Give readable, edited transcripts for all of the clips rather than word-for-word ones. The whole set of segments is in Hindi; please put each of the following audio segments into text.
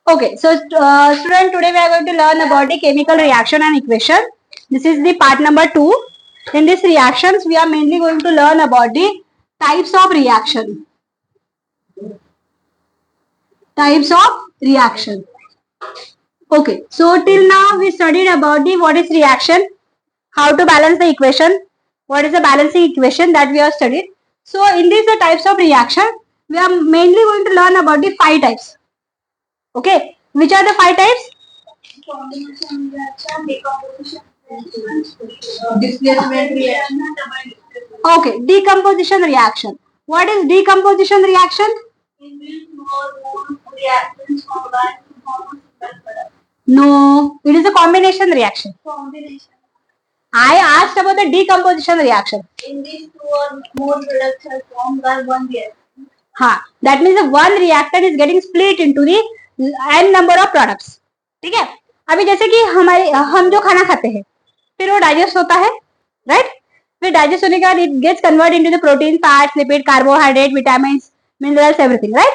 Okay, so student, today we are going to learn about the chemical reaction and equation. This is the part number 2. In this reactions, we are mainly going to learn about the types of reaction. Types of reaction. Okay, so till now we studied about the what is reaction, how to balance the equation, what is the balancing equation that we have studied. So in these the types of reaction, we are mainly going to learn about the 5 types. Okay, which are the 5 types? Combination reaction, decomposition reaction, displacement reaction. Okay, decomposition reaction. What is decomposition reaction? In which more reactions combine to form a single product. No, it is a combination reaction. Combination. I asked about the decomposition reaction. In these two or more products are formed by one reaction. हाँ, that means the one reactor is getting split into the n number of products. ठीक है? अभी जैसे कि हम जो खाना खाते हैं फिर वो डाइजेस्ट होता है, राइट? फिर डाइजेस्ट होने के बाद it gets convert into the protein, fats, lipid, carbohydrate, vitamins, minerals, everything, right?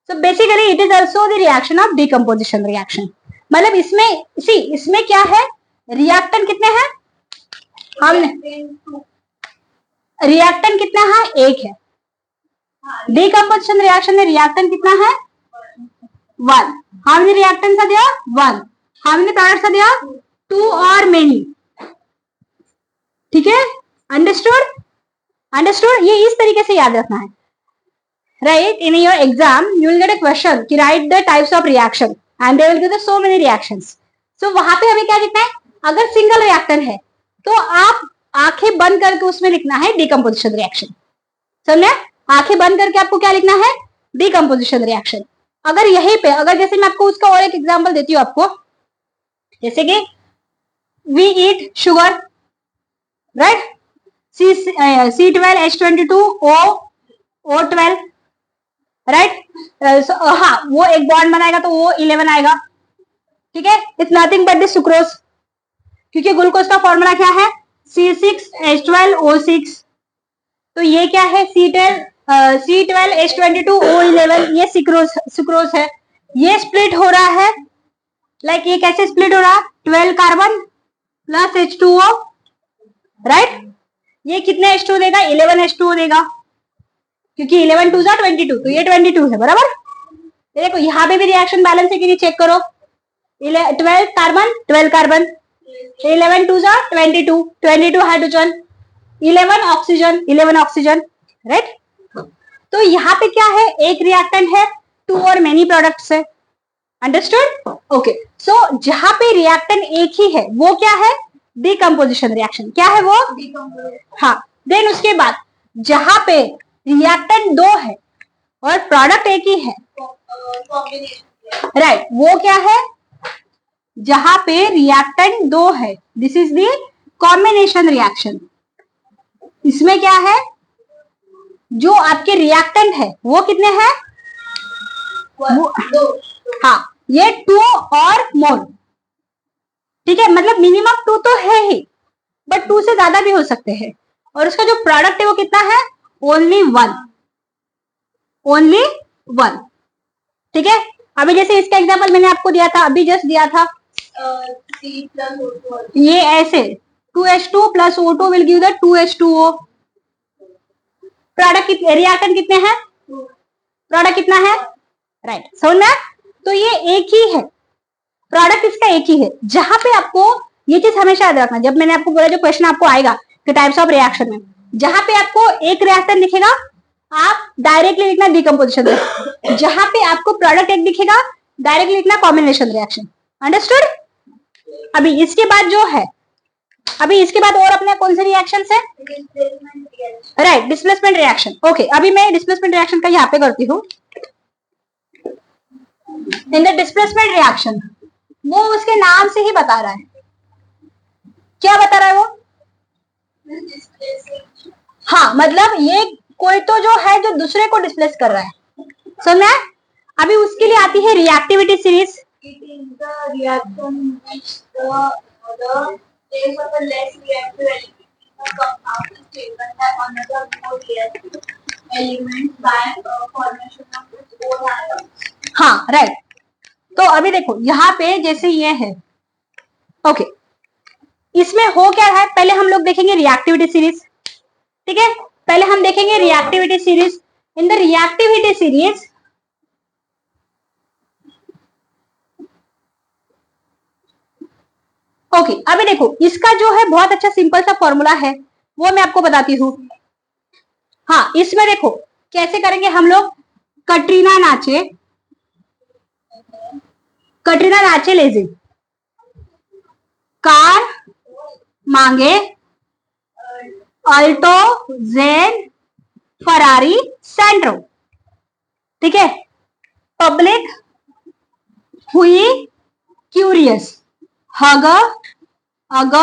So basically it is also the reaction of decomposition reaction. मतलब इसमें क्या है, रिएक्टेंट कितने हैं? हमने रिएक्टेंट कितना है? एक है. डिकम्पोजिशन रिएक्शन में रिएक्टेंट कितना है? 1. हमने रिएक्टेंट सा दिया 1, हमने प्रोडक्ट सा दिया 2 और मेनी. ठीक है, अंडरस्टूड? अंडरस्टूड. ये इस तरीके से याद रखना है, right? In your exam you will get a question कि write the types of reaction and they will give the so many reactions. So वहां पे हमें क्या लिखना है? अगर सिंगल रिएक्टर है तो आप आंखें बंद करके उसमें लिखना है डिकम्पोजिशन रिएक्शन. समझे? आंखें बंद करके आपको क्या लिखना है? Decomposition reaction. अगर यहीं पे, अगर जैसे मैं आपको उसका और एक एग्जांपल देती हूँ आपको, जैसे कि we eat sugar, right? C12H22O12, right? हाँ, वो एक बॉन्ड बनाएगा तो वो 11 आएगा. ठीक है, it's nothing but the sucrose, क्योंकि ग्लूकोज का फॉर्मूला क्या है? C6H12O6. तो ये क्या है? C12H22O11, ये सुक्रोज है. ये स्प्लिट हो रहा है, लाइक ये कैसे स्प्लिट हो रहा है? 12 कार्बन प्लस H2O, राइट? ये कितने H2 देगा? 11 H2O देगा, क्योंकि 11 2 22, तो ये 22 है, बराबर? देखो यहाँ पे भी रिएक्शन बैलेंस है कि नहीं, चेक करो. 12 carbon 12 carbon, 11 2 22, 22 hydrogen, 11 oxygen 11 oxygen, right? तो यहाँ पे क्या है? एक रिएक्टेंट है, 2 और मेनी प्रोडक्ट्स है. अंडरस्टूड? ओके. सो जहां पे रिएक्टेंट एक ही है वो क्या है? Decomposition reaction. क्या है वो? हाँ. देन उसके बाद जहां पे रिएक्टेंट 2 है और प्रोडक्ट एक ही है, राइट, वो क्या है? जहां पे रिएक्टेंट 2 है, this is the combination reaction. इसमें क्या है? जो आपके रिएक्टेंट है वो कितने हैं? हाँ, ये 2 और मोर. ठीक है, मतलब मिनिमम 2 तो है ही, बट 2 से ज्यादा भी हो सकते हैं. और उसका जो प्रोडक्ट है वो कितना है? ओनली 1. ओनली 1. ठीक है. अभी जैसे इसका एग्जांपल मैंने आपको दिया था, अभी जस्ट दिया था, ये ऐसे 2H2 plus O2 will give the 2H2O. Product कितने, रिएक्टेंट कितने हैं? प्रोडक्ट कितना है? राइट, समझ में? तो ये एक ही है, प्रोडक्ट इसका एक ही है. जहां पे आपको ये चीज हमेशा याद रखना, जब मैंने आपको बोला जो क्वेश्चन आपको आएगा कि टाइप्स ऑफ रिएक्शन में, जहां पे आपको एक रिएक्शन दिखेगा आप डायरेक्टली लिखना डिकम्पोजिशन रिएक्शन. जहां पे आपको प्रोडक्ट एक दिखेगा डायरेक्टली लिखना कॉम्बिनेशन रिएक्शन. अंडरस्टूड? अभी इसके बाद जो है, अभी इसके बाद और अपने कौन से रिएक्शन है? Right, displacement reaction. ओके, अभी मैं डिस्प्लेसमेंट रिएक्शन का यहाँ पे करती हूँ. इन द डिस्प्लेसमेंट रिएक्शन, वो उसके नाम से ही बता रहा है. क्या बता रहा है वो? हाँ, मतलब ये कोई तो जो है जो दूसरे को डिस्प्लेस कर रहा है. समझ में? अभी उसके लिए आती है reactivity series. It is the reaction which the other case of the less reactive element compound is taken by another more reactive element by formation of both ions. हाँ, राइट. तो अभी देखो यहाँ पे जैसे ये है, ओके, इसमें हो क्या है, पहले हम लोग देखेंगे रिएक्टिविटी सीरीज, ठीक है, पहले हम देखेंगे reactivity series. In the reactivity series okay, अभी देखो इसका जो है बहुत अच्छा सिंपल सा फॉर्मूला है, वो मैं आपको बताती हूँ। हाँ, इसमें देखो कैसे करेंगे हम लोग, कटरीना नाचे, कटरीना नाचे लेजी, कार मांगे अल्टो जेन फरारी सेंट्रो, ठीक है, पब्लिक हुई क्यूरियस, हग अग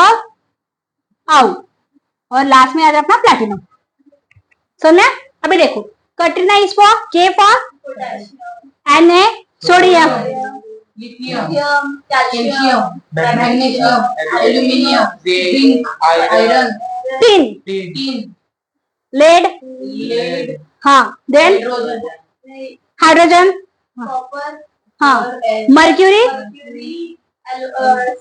आउ, और लास्ट में याद रखना प्लैटिनम। सुनना, अभी देखो Katrina is for K for Na sodium, lithium, calcium, magnesium, aluminium, zinc, iron, tin, lead, हाँ, देन हाइड्रोजन, हाँ, मर्क्यूरी,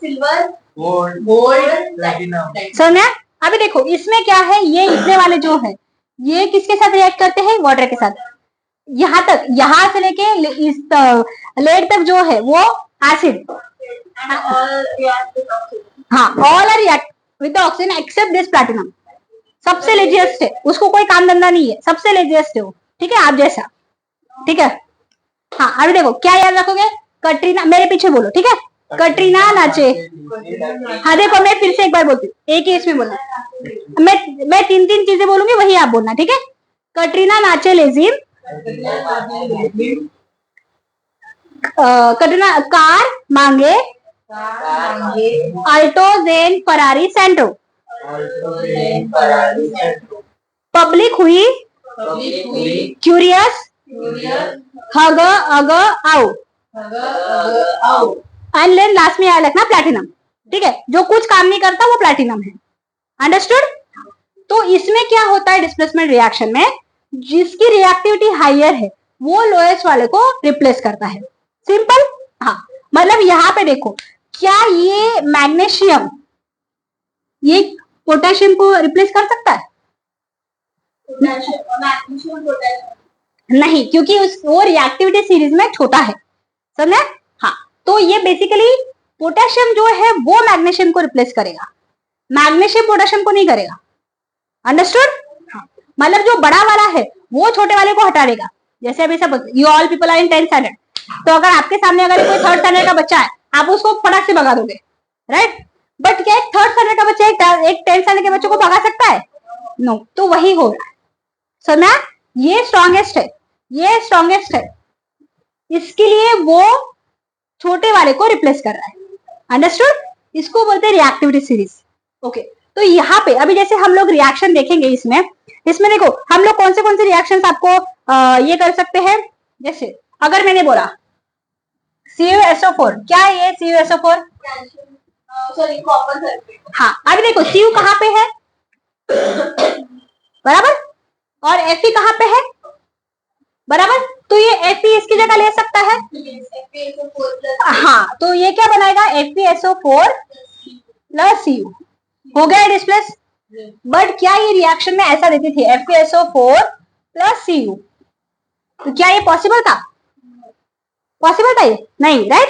सिल्वर, गोल्ड, प्लैटिनम। सुनना, अभी देखो इसमें क्या है, ये इतने वाले जो है ये किसके साथ रिएक्ट करते हैं, वाटर के साथ। यहाँ तक, यहाँ से लेके इस लेड तक जो है वो एसिड, हाँ, all are react with oxygen except this platinum. सबसे लेजिएस्ट है, उसको कोई काम धंधा नहीं है, सबसे लेजिएस्ट है वो, ठीक है, आप जैसा, ठीक है। हाँ, अभी देखो क्या याद रखोगे, कटरीना, मेरे पीछे बोलो, ठीक है, कटरीना नाचे। हाँ देखो मैं फिर से एक बार बोलती हूँ, एक ही इसमें बोलना, मैं तीन तीन चीजें बोलूंगी, वही आप बोलना, ठीक है। कटरीना नाचे लेजिम, कटरीना कार मांगे अल्टो जेन फरारी सेंट्रो, पब्लिक हुई क्यूरियस, हग अग आउ, एंड देन लास्ट में याद रखना प्लैटिनम, ठीक है, जो कुछ काम नहीं करता वो प्लैटिनम है, अंडरस्टूड। तो इसमें क्या होता है डिस्प्लेसमेंट रिएक्शन में, जिसकी रिएक्टिविटी हायर है वो लोएस्ट वाले को रिप्लेस करता है, सिंपल। हाँ, मतलब यहाँ पे देखो, क्या ये मैग्नीशियम ये पोटेशियम को रिप्लेस कर सकता है? नहीं, क्योंकि वो रिएक्टिविटी सीरीज में छोटा है, समझे। हाँ, तो ये बेसिकली पोटेशियम जो है वो मैग्नीशियम को रिप्लेस करेगा, मैग्नीशियम पोटेशियम को नहीं करेगा, अंडरस्टूड। हाँ, मतलब जो बड़ा वाला है वो छोटे वाले को हटा देगा। जैसे अभी सब you all people are in 10th standard, तो अगर आपके सामने अगर कोई 3rd स्टैंडर्ड का बच्चा है, आप उसको फटाक से भगा दोगे, राइट। बट क्या एक 3rd स्टैंडर्ड का बच्चा एक 10th स्टैंडर्ड के बच्चे को भगा सकता है? नो, तो वही हो रहा है। समझा, ये स्ट्रॉन्गेस्ट है, ये स्ट्रॉन्गेस्ट है, इसके लिए वो छोटे वाले को रिप्लेस कर रहा है, अंडरस्टूड। इसको बोलते हैं रिएक्टिविटी सीरीज। ओके, तो यहाँ पे अभी जैसे हम लोग रिएक्शन देखेंगे, इसमें देखो हम लोग कौन से रिएक्शंस आपको ये कर सकते हैं। जैसे अगर मैंने बोला CuSO4, क्या है ये CuSO4? Sorry, copper sulphate. हाँ, अभी देखो Cu कहाँ पे है, बराबर, और Fe कहाँ पे है, बराबर, तो ये Fe इसकी जगह ले सकता है। हाँ, तो ये क्या बनाएगा, FeSO4 प्लस Cu, हो गया डिस्प्लेस। बट क्या ये रिएक्शन में ऐसा देती थी, FeSO4 प्लस Cu, तो क्या ये पॉसिबल था? पॉसिबल था ये? नहीं, राइट,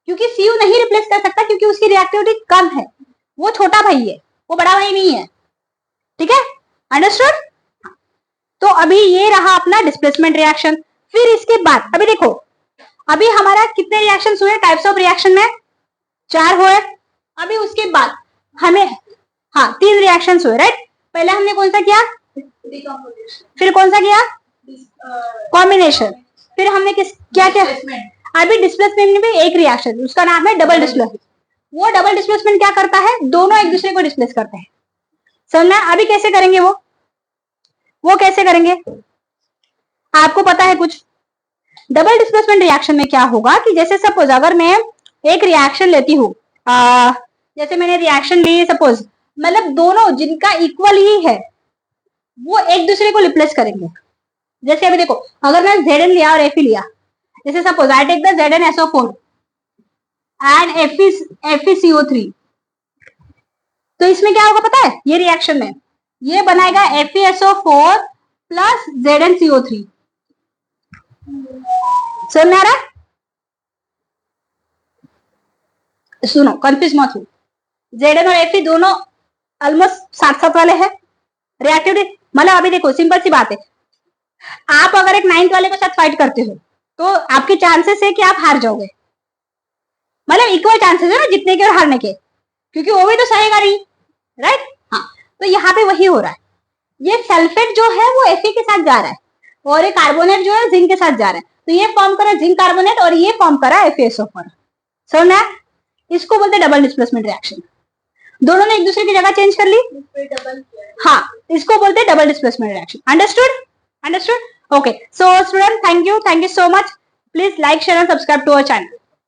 क्योंकि Cu नहीं रिप्लेस कर सकता, क्योंकि उसकी रिएक्टिविटी कम है, वो छोटा भाई है, वो बड़ा भाई नहीं है, ठीक है, अंडरस्टूड। तो अभी ये रहा अपना डिस्प्लेसमेंट रिएक्शन। फिर इसके बाद अभी देखो, अभी हमारा कितने रिएक्शन हुए, टाइप्स ऑफ रिएक्शन में 4 हुए। अभी उसके बाद हमें, हाँ, 3 रिएक्शन हुए, राइट। पहले हमने कौन सा किया, फिर कौन सा किया, कॉम्बिनेशन, फिर हमने क्या किया, अभी डिस्प्लेसमेंट में भी एक रिएक्शन, उसका नाम है डबल डिस्प्लेसमेंट। वो डबल डिस्प्लेसमेंट क्या करता है, दोनों एक दूसरे को डिस्प्लेस करते हैं, समझना। अभी कैसे करेंगे वो कैसे करेंगे, आपको पता है कुछ? डबल डिस्प्लेसमेंट रिएक्शन में क्या होगा कि जैसे सपोज अगर मैं एक रिएक्शन लेती हूँ, जैसे मैंने रिएक्शन ली सपोज, मतलब दोनों जिनका इक्वल ही है वो एक दूसरे को रिप्लेस करेंगे। जैसे अभी देखो, अगर मैं Zn लिया और Fe लिया, जैसे suppose I take the Zn SO4, and FeCO3। तो इसमें क्या होगा पता है, ये रिएक्शन में ये बनाएगा FeSO4 प्लस ZnCO3। समझ में आ रहा है? सुनो, कंफ्यूज मत हो। Zn और Fe दोनों ऑलमोस्ट साथ साथ वाले हैं रिएक्टिविटी। मतलब अभी देखो सिंपल सी बात है, आप अगर एक 9th वाले के साथ फाइट करते हो तो आपके चांसेस है कि आप हार जाओगे। मतलब इक्वल चांसेस है ना जीतने के और हारने के, क्योंकि वो भी तो सहेगा नहीं, राइट? हाँ, तो यहाँ पे वही हो रहा है। ये सल्फेट जो है वो Fe के साथ जा रहा है और ये कार्बोनेट जो है जिंक के साथ जा रहा है। तो ये फॉर्म करा जिंक कार्बोनेट और ये फॉर्म करा FeSO4। समझ में? इसको बोलते हैं डबल डिस्प्लेसमेंट रिएक्शन। दोनों ने एक दूसरे की जगह चेंज कर ली। हाँ, इसको बोलते हैं double displacement reaction. Understood? Understood? Okay, so student, thank you so much. Please like, share and subscribe to our channel.